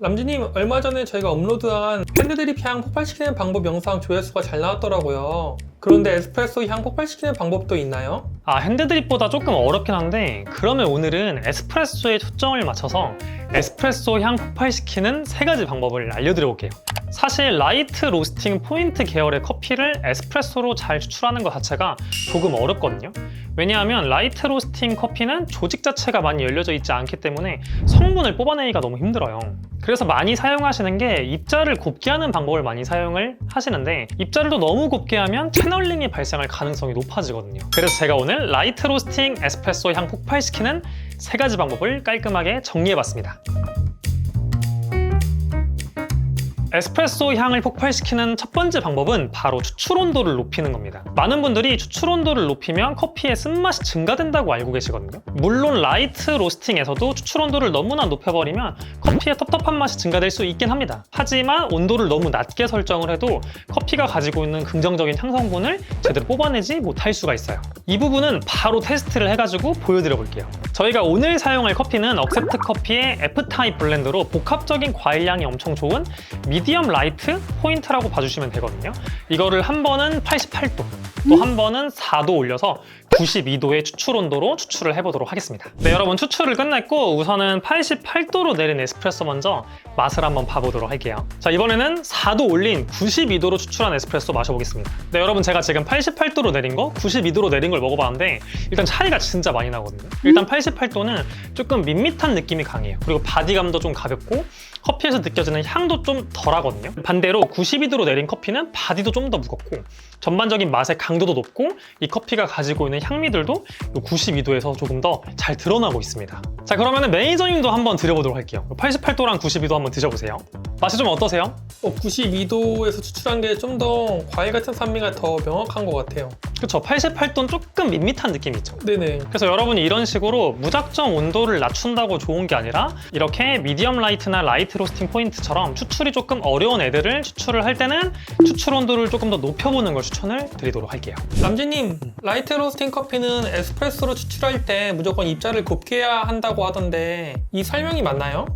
람지님, 얼마 전에 저희가 업로드한 핸드드립 향 폭발시키는 방법 영상 조회수가 잘 나왔더라고요. 그런데 에스프레소 향 폭발시키는 방법도 있나요? 핸드드립보다 조금 어렵긴 한데, 그러면 오늘은 에스프레소에 초점을 맞춰서 에스프레소 향 폭발시키는 3가지 방법을 알려드려 볼게요. 사실 라이트 로스팅 포인트 계열의 커피를 에스프레소로 잘 추출하는 것 자체가 조금 어렵거든요. 왜냐하면 라이트 로스팅 커피는 조직 자체가 많이 열려져 있지 않기 때문에 성분을 뽑아내기가 너무 힘들어요. 그래서 많이 사용하시는 게 입자를 곱게 하는 방법을 많이 사용을 하시는데, 입자를 또 너무 곱게 하면 채널링이 발생할 가능성이 높아지거든요. 그래서 제가 오늘 라이트 로스팅 에스프레소 향 폭발시키는 3가지 방법을 깔끔하게 정리해봤습니다. 에스프레소 향을 폭발시키는 첫 번째 방법은 바로 추출 온도를 높이는 겁니다. 많은 분들이 추출 온도를 높이면 커피의 쓴맛이 증가된다고 알고 계시거든요. 물론 라이트 로스팅에서도 추출 온도를 너무나 높여버리면 커피의 텁텁한 맛이 증가될 수 있긴 합니다. 하지만 온도를 너무 낮게 설정을 해도 커피가 가지고 있는 긍정적인 향성분을 제대로 뽑아내지 못할 수가 있어요. 이 부분은 바로 테스트를 해가지고 보여드려 볼게요. 저희가 오늘 사용할 커피는 억셉트 커피의 F타입 블렌드로 복합적인 과일향이 엄청 좋은 미디엄 라이트 포인트라고 봐주시면 되거든요. 이거를 한 번은 88도, 또 한 번은 4도 올려서 92도의 추출 온도로 추출을 해보도록 하겠습니다. 네, 여러분 추출을 끝냈고 우선은 88도로 내린 에스프레소 먼저 맛을 한번 봐보도록 할게요. 자, 이번에는 4도 올린 92도로 추출한 에스프레소 마셔보겠습니다. 네, 여러분 제가 지금 88도로 내린 거, 92도로 내린 걸 먹어봤는데 일단 차이가 진짜 많이 나거든요. 일단 88도는 조금 밋밋한 느낌이 강해요. 그리고 바디감도 좀 가볍고 커피에서 느껴지는 향도 좀 덜하거든요. 반대로 92도로 내린 커피는 바디도 좀 더 무겁고 전반적인 맛의 강도도 높고 이 커피가 가지고 있는 향미들도 92도에서 조금 더 잘 드러나고 있습니다. 자, 그러면 매니저님도 한번 드려보도록 할게요. 88도랑 92도 한번 드셔보세요. 맛이 좀 어떠세요? 92도에서 추출한 게 좀 더 과일 같은 산미가 더 명확한 것 같아요. 그쵸, 88도는 조금 밋밋한 느낌이 있죠. 네네. 그래서 여러분이 이런 식으로 무작정 온도를 낮춘다고 좋은 게 아니라 이렇게 미디엄 라이트나 라이트 로스팅 포인트처럼 추출이 조금 어려운 애들을 추출을 할 때는 추출 온도를 조금 더 높여보는 걸 추천을 드리도록 할게요. 람지님, 라이트 로스팅 커피는 에스프레소로 추출할 때 무조건 입자를 곱게 해야 한다고 하던데 이 설명이 맞나요?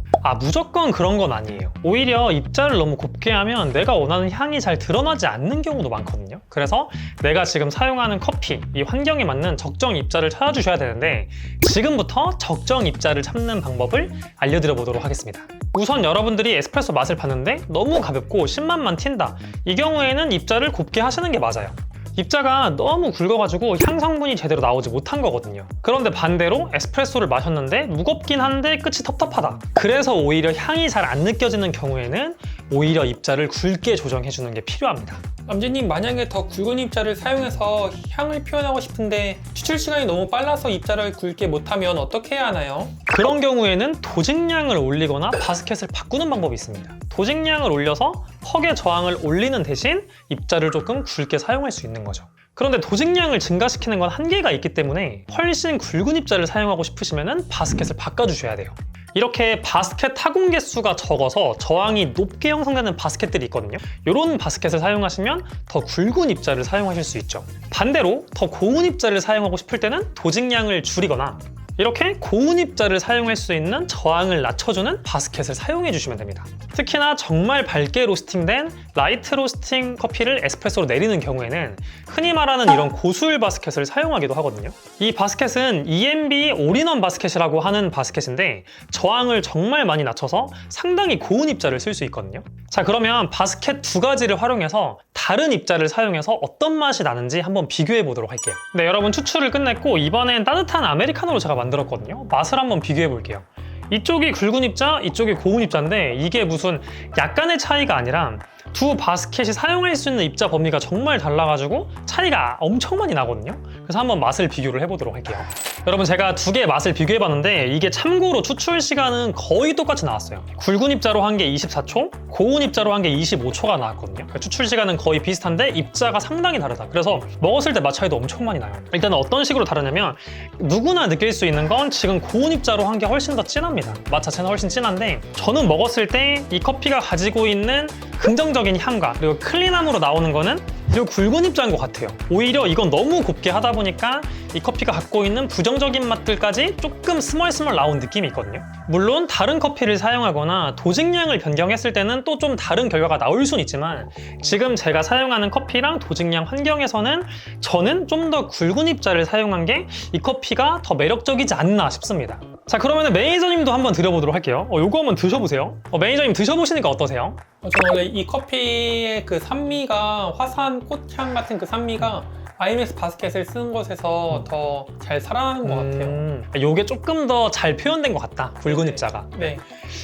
무조건 그런 건 아니에요. 오히려 입자를 너무 곱게 하면 내가 원하는 향이 잘 드러나지 않는 경우도 많거든요. 그래서 내가 지금 사용하는 커피, 이 환경에 맞는 적정 입자를 찾아주셔야 되는데 지금부터 적정 입자를 찾는 방법을 알려드려 보도록 하겠습니다. 우선 여러분들이 에스프레소 맛을 봤는데 너무 가볍고 신맛만 튄다. 이 경우에는 입자를 곱게 하시는 게 맞아요. 입자가 너무 굵어가지고 향 성분이 제대로 나오지 못한 거거든요. 그런데 반대로 에스프레소를 마셨는데 무겁긴 한데 끝이 텁텁하다. 그래서 오히려 향이 잘 안 느껴지는 경우에는 오히려 입자를 굵게 조정해주는 게 필요합니다. 람지님, 만약에 더 굵은 입자를 사용해서 향을 표현하고 싶은데 추출 시간이 너무 빨라서 입자를 굵게 못하면 어떻게 해야 하나요? 그런 경우에는 도직량을 올리거나 바스켓을 바꾸는 방법이 있습니다. 도직량을 올려서 퍽의 저항을 올리는 대신 입자를 조금 굵게 사용할 수 있는 거죠. 그런데 도직량을 증가시키는 건 한계가 있기 때문에 훨씬 굵은 입자를 사용하고 싶으시면 바스켓을 바꿔주셔야 돼요. 이렇게 바스켓 타공 개수가 적어서 저항이 높게 형성되는 바스켓들이 있거든요. 이런 바스켓을 사용하시면 더 굵은 입자를 사용하실 수 있죠. 반대로 더 고운 입자를 사용하고 싶을 때는 도직량을 줄이거나 이렇게 고운 입자를 사용할 수 있는 저항을 낮춰주는 바스켓을 사용해 주시면 됩니다. 특히나 정말 밝게 로스팅된 라이트 로스팅 커피를 에스프레소로 내리는 경우에는 흔히 말하는 이런 고수율 바스켓을 사용하기도 하거든요. 이 바스켓은 EMB 올인원 바스켓이라고 하는 바스켓인데 저항을 정말 많이 낮춰서 상당히 고운 입자를 쓸 수 있거든요. 자, 그러면 바스켓 2가지를 활용해서 다른 입자를 사용해서 어떤 맛이 나는지 한번 비교해 보도록 할게요. 네, 여러분 추출을 끝냈고 이번엔 따뜻한 아메리카노로 제가 만들었거든요. 맛을 한번 비교해 볼게요. 이쪽이 굵은 입자, 이쪽이 고운 입자인데 이게 무슨 약간의 차이가 아니라 두 바스켓이 사용할 수 있는 입자 범위가 정말 달라가지고 차이가 엄청 많이 나거든요. 그래서 한번 맛을 비교를 해보도록 할게요. 여러분 제가 두 개의 맛을 비교해봤는데 이게 참고로 추출 시간은 거의 똑같이 나왔어요. 굵은 입자로 한 게 24초, 고운 입자로 한 게 25초가 나왔거든요. 그러니까 추출 시간은 거의 비슷한데 입자가 상당히 다르다. 그래서 먹었을 때 맛 차이도 엄청 많이 나요. 일단 어떤 식으로 다르냐면 누구나 느낄 수 있는 건 지금 고운 입자로 한 게 훨씬 더 진합니다. 맛 자체는 훨씬 진한데 저는 먹었을 때 이 커피가 가지고 있는 긍정적인 향과 그리고 클린함으로 나오는 거는 이 굵은 입자인 것 같아요. 오히려 이건 너무 곱게 하다 보니까 이 커피가 갖고 있는 부정적인 맛들까지 조금 스멀스멀 나온 느낌이 있거든요. 물론 다른 커피를 사용하거나 도직량을 변경했을 때는 또 좀 다른 결과가 나올 수는 있지만 지금 제가 사용하는 커피랑 도직량 환경에서는 저는 좀 더 굵은 입자를 사용한 게 이 커피가 더 매력적이지 않나 싶습니다. 자, 그러면 매니저님도 한번 드려보도록 할게요. 요거 한번 드셔보세요. 매니저님 드셔보시니까 어떠세요? 저는 원래 이 커피의 그 산미가 화사한 꽃향 같은 그 산미가 IMS 바스켓을 쓰는 것에서 더 잘 살아나는 것 같아요. 요게 조금 더 잘 표현된 것 같다, 굵은 입자가. 네.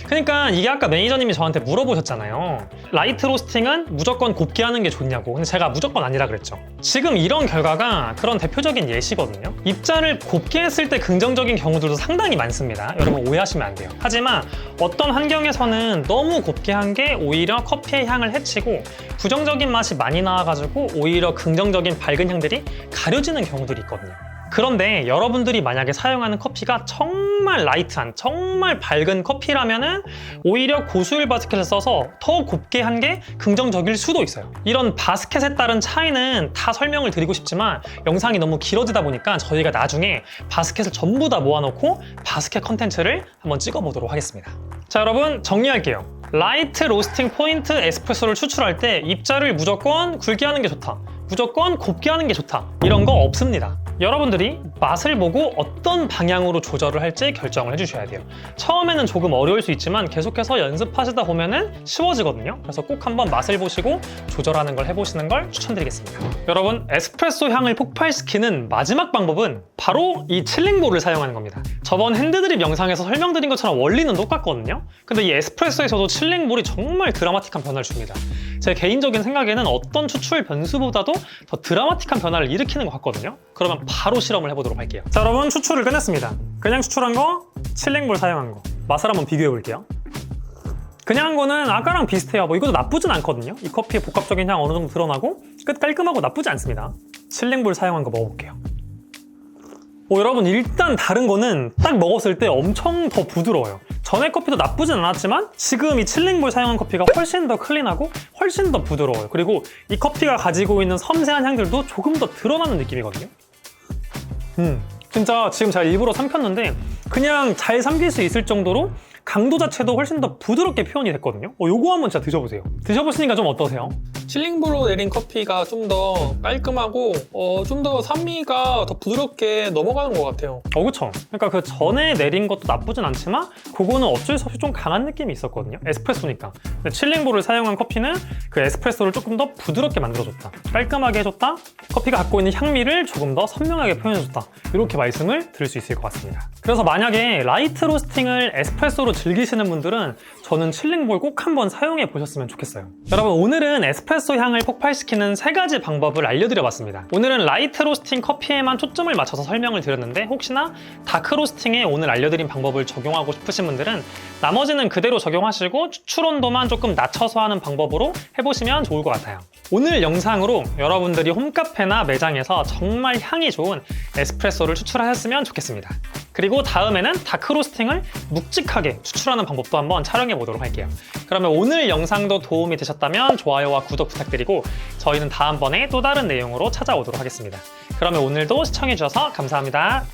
그러니까 이게 아까 매니저님이 저한테 물어보셨잖아요. 라이트 로스팅은 무조건 곱게 하는 게 좋냐고. 근데 제가 무조건 아니라 그랬죠. 지금 이런 결과가 그런 대표적인 예시거든요. 입자를 곱게 했을 때 긍정적인 경우들도 상당히 많습니다. 여러분 오해하시면 안 돼요. 하지만 어떤 환경에서는 너무 곱게 한 게 오히려 커피의 향을 해치고 부정적인 맛이 많이 나와가지고 오히려 긍정적인 밝은 향들이 가려지는 경우들이 있거든요. 그런데 여러분들이 만약에 사용하는 커피가 정말 라이트한, 정말 밝은 커피라면은 오히려 고수율 바스켓을 써서 더 곱게 한 게 긍정적일 수도 있어요. 이런 바스켓에 따른 차이는 다 설명을 드리고 싶지만 영상이 너무 길어지다 보니까 저희가 나중에 바스켓을 전부 다 모아놓고 바스켓 컨텐츠를 한번 찍어보도록 하겠습니다. 자, 여러분 정리할게요. 라이트 로스팅 포인트 에스프레소를 추출할 때 입자를 무조건 굵게 하는 게 좋다, 무조건 곱게 하는 게 좋다, 이런 거 없습니다. 여러분들이 맛을 보고 어떤 방향으로 조절을 할지 결정을 해주셔야 돼요. 처음에는 조금 어려울 수 있지만 계속해서 연습하시다 보면은 쉬워지거든요. 그래서 꼭 한번 맛을 보시고 조절하는 걸 해보시는 걸 추천드리겠습니다. 여러분, 에스프레소 향을 폭발시키는 마지막 방법은 바로 이 칠링볼을 사용하는 겁니다. 저번 핸드드립 영상에서 설명드린 것처럼 원리는 똑같거든요. 근데 이 에스프레소에서도 칠링볼이 정말 드라마틱한 변화를 줍니다. 제 개인적인 생각에는 어떤 추출 변수보다도 더 드라마틱한 변화를 일으키는 것 같거든요. 그러면 바로 실험을 해보도록 할게요. 자, 여러분 추출을 끝냈습니다. 그냥 추출한 거, 칠링볼 사용한 거 맛을 한번 비교해 볼게요. 그냥 한 거는 아까랑 비슷해요. 뭐 이것도 나쁘진 않거든요. 이 커피의 복합적인 향 어느 정도 드러나고 끝 깔끔하고 나쁘지 않습니다. 칠링볼 사용한 거 먹어볼게요. 여러분 일단 다른 거는 딱 먹었을 때 엄청 더 부드러워요. 전에 커피도 나쁘진 않았지만 지금 이 칠링볼 사용한 커피가 훨씬 더 클린하고 훨씬 더 부드러워요. 그리고 이 커피가 가지고 있는 섬세한 향들도 조금 더 드러나는 느낌이거든요. 진짜 지금 제가 일부러 삼켰는데 그냥 잘 삼킬 수 있을 정도로 강도 자체도 훨씬 더 부드럽게 표현이 됐거든요. 요거 한번 진짜 드셔보세요. 드셔보시니까 좀 어떠세요? 칠링볼로 내린 커피가 좀 더 깔끔하고 좀 더 산미가 더 부드럽게 넘어가는 것 같아요. 그쵸. 그러니까 그 전에 내린 것도 나쁘진 않지만 그거는 어쩔 수 없이 좀 강한 느낌이 있었거든요. 에스프레소니까. 근데 칠링볼을 사용한 커피는 그 에스프레소를 조금 더 부드럽게 만들어줬다, 깔끔하게 해줬다, 커피가 갖고 있는 향미를 조금 더 선명하게 표현해줬다, 이렇게 말씀을 드릴 수 있을 것 같습니다. 그래서 만약에 라이트 로스팅을 에스프레소로 즐기시는 분들은 저는 칠링볼 꼭 한번 사용해 보셨으면 좋겠어요. 여러분, 오늘은 에스프레소 향을 폭발시키는 3가지 방법을 알려드려봤습니다. 오늘은 라이트 로스팅 커피에만 초점을 맞춰서 설명을 드렸는데 혹시나 다크 로스팅에 오늘 알려드린 방법을 적용하고 싶으신 분들은 나머지는 그대로 적용하시고 추출 온도만 조금 낮춰서 하는 방법으로 해보시면 좋을 것 같아요. 오늘 영상으로 여러분들이 홈카페나 매장에서 정말 향이 좋은 에스프레소를 추출하셨으면 좋겠습니다. 그리고 다음에는 다크 로스팅을 묵직하게 추출하는 방법도 한번 촬영해 보도록 할게요. 그러면 오늘 영상도 도움이 되셨다면 좋아요와 구독 부탁드리고 저희는 다음번에 또 다른 내용으로 찾아오도록 하겠습니다. 그러면 오늘도 시청해 주셔서 감사합니다.